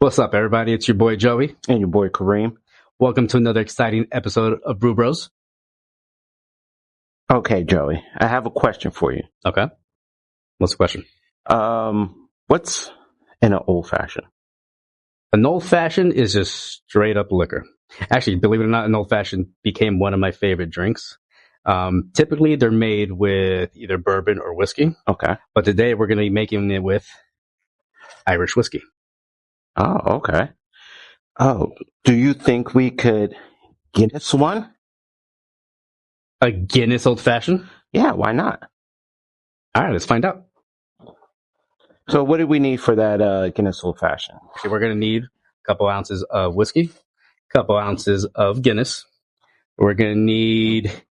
What's up, everybody? It's your boy Joey. And your boy Kareem. Welcome to another exciting episode of Brew Bros. Okay, Joey, I have a question for you. Okay. What's the question? What's in an old fashioned? An old fashioned is just straight up liquor. Actually, believe it or not, an old fashioned became one of my favorite drinks. Typically, they're made with either bourbon or whiskey. Okay. But today, we're going to be making it with Irish whiskey. Oh, okay. Oh, do you think we could Guinness one? A Guinness old fashioned? Yeah, why not? All right, let's find out. So what do we need for that Guinness old fashioned? Okay, we're going to need a couple ounces of whiskey, a couple ounces of Guinness. We're going to need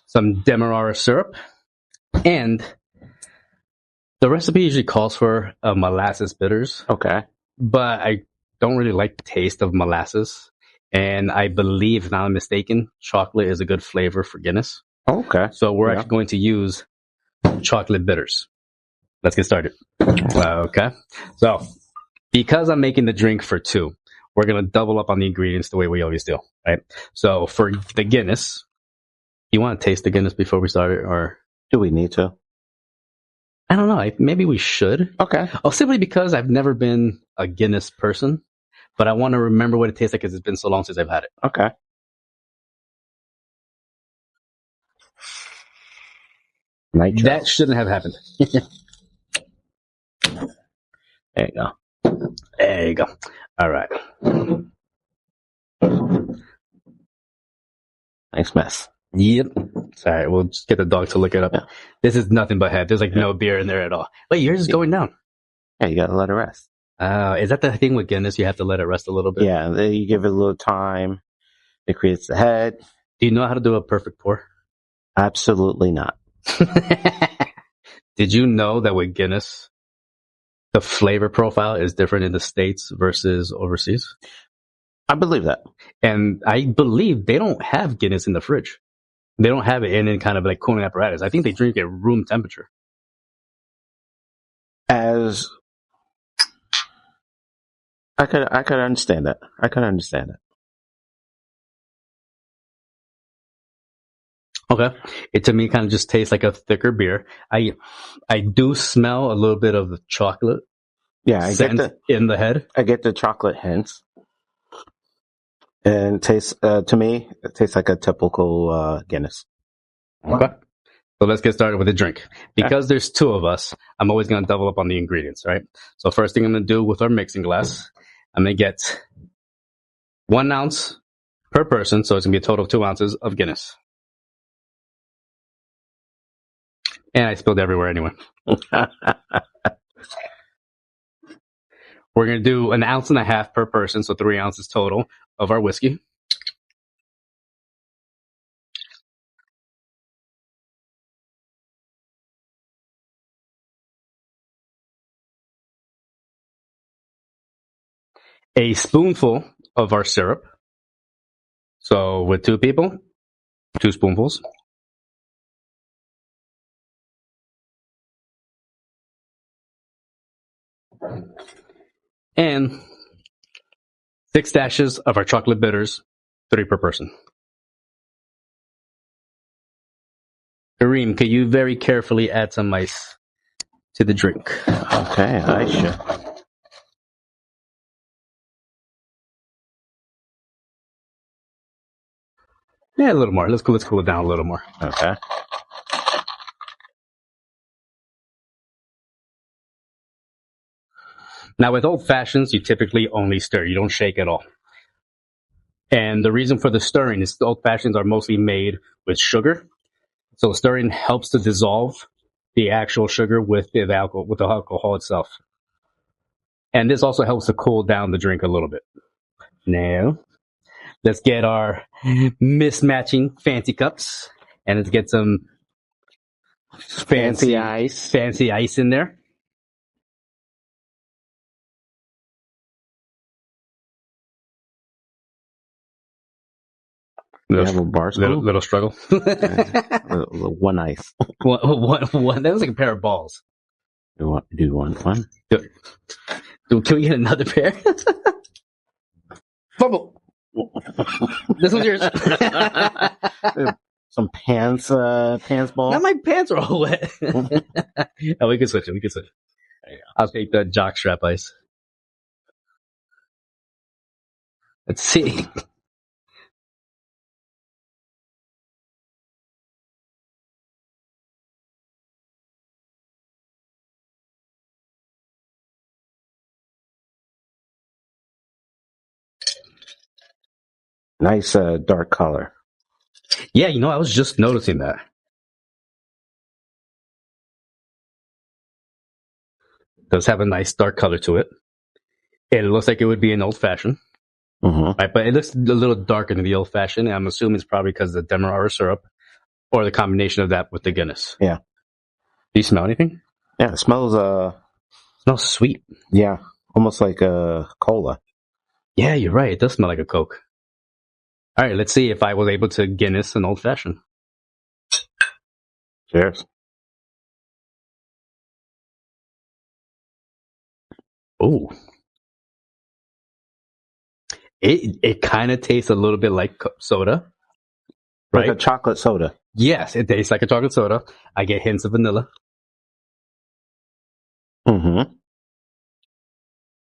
some Demerara syrup, and the recipe usually calls for molasses bitters. Okay. But I don't really like the taste of molasses. And I believe, if I'm not mistaken, chocolate is a good flavor for Guinness. Okay. So we're actually going to use chocolate bitters. Let's get started. Okay. So because I'm making the drink for two, we're going to double up on the ingredients the way we always do. Right. So for the Guinness, you want to taste the Guinness before we start it, or do we need to? I don't know. Maybe we should. Okay. Oh, simply because I've never been a Guinness person, but I want to remember what it tastes like because it's been so long since I've had it. Okay. Nitro. That shouldn't have happened. There you go. There you go. All right. Nice mess. Yep. Sorry, we'll just get the dog to look it up. Yeah. This is nothing but head. There's like no beer in there at all. Wait, yours is going down. Yeah, you gotta let it rest. Is that the thing with Guinness? You have to let it rest a little bit? Yeah, then you give it a little time. It creates the head. Do you know how to do a perfect pour? Absolutely not. Did you know that with Guinness, the flavor profile is different in the States versus overseas? I believe that. And I believe they don't have Guinness in the fridge. They don't have it in any kind of like cooling apparatus. I think they drink at room temperature. As I could understand that. I could understand it. Okay. It to me kind of just tastes like a thicker beer. I do smell a little bit of the chocolate. Yeah, I get in the head. I get the chocolate hints. And tastes to me, it tastes like a typical Guinness. Okay. So let's get started with the drink. Because there's two of us, I'm always going to double up on the ingredients, right? So first thing I'm going to do with our mixing glass, I'm going to get 1 ounce per person. So it's going to be a total of 2 ounces of Guinness. And I spilled everywhere anyway. We're going to do 1.5 ounces per person. So 3 ounces total of our whiskey. A spoonful of our syrup. So with 2 people, 2 spoonfuls. And 6 dashes of our chocolate bitters, 3 per person. Kareem, could you very carefully add some ice to the drink? Okay, I should. Yeah, a little more. Let's cool it down a little more. Okay. Now, with old fashions, you typically only stir. You don't shake at all. And the reason for the stirring is old fashions are mostly made with sugar. So stirring helps to dissolve the actual sugar with the alcohol itself. And this also helps to cool down the drink a little bit. Now, let's get our mismatching fancy cups. And let's get some fancy ice in there. Little struggle. One ice. One. That was like a pair of balls. Do you want one? Can we get another pair? Fumble. This one's yours. Some pants ball. Now my pants are all wet. Oh, we can switch it. I'll take the jockstrap ice. Let's see. Nice dark color. Yeah, I was just noticing that. It does have a nice dark color to it. It looks like it would be an old fashioned. Mm-hmm. Right, but it looks a little darker than the old fashioned. I'm assuming it's probably because of the Demerara syrup or the combination of that with the Guinness. Yeah. Do you smell anything? Yeah, it smells Smells sweet. yeah, almost like a cola. Yeah, you're right. It does smell like a Coke. All right, let's see if I was able to Guinness an old fashioned. Cheers. Oh. It kind of tastes a little bit like soda, right? Like a chocolate soda. Yes, it tastes like a chocolate soda. I get hints of vanilla. Mm-hmm.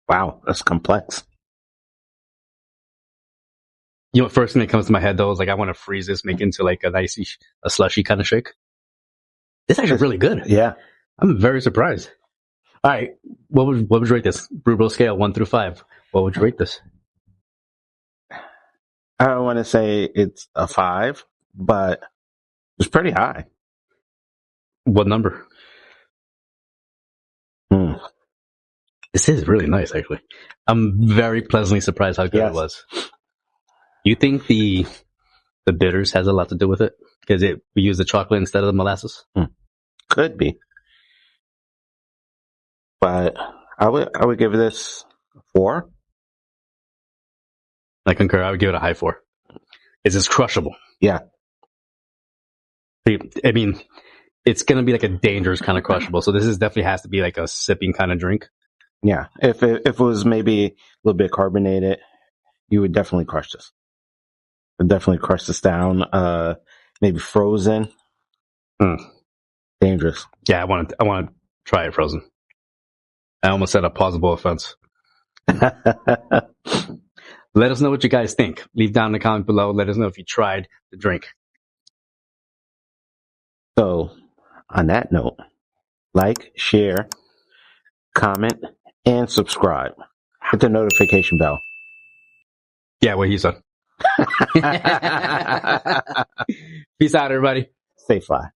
Wow, that's complex. First thing that comes to my head though is like I want to freeze this, make it into like a slushy kind of shake. This is actually really good. Yeah. I'm very surprised. All right, what would you rate this? Brewable scale 1 through 5. What would you rate this? I don't want to say it's a 5, but it's pretty high. What number? This is really nice, actually. I'm very pleasantly surprised how good it was. You think the bitters has a lot to do with it? Because we use the chocolate instead of the molasses? Could be. But I would give this a 4. I concur. I would give it a high 4. It's crushable. Yeah. I mean, it's going to be like a dangerous kind of crushable. So this definitely has to be like a sipping kind of drink. Yeah. If it was maybe a little bit carbonated, you would definitely crush this. Would definitely crush this down. Maybe frozen. Dangerous. Yeah, I want to try it frozen. I almost said a plausible offense. Let us know what you guys think. Leave down in the comment below. Let us know if you tried the drink. So, on that note, like, share, comment, and subscribe. Hit the notification bell. Yeah, what he said. Peace out, everybody. Stay fly.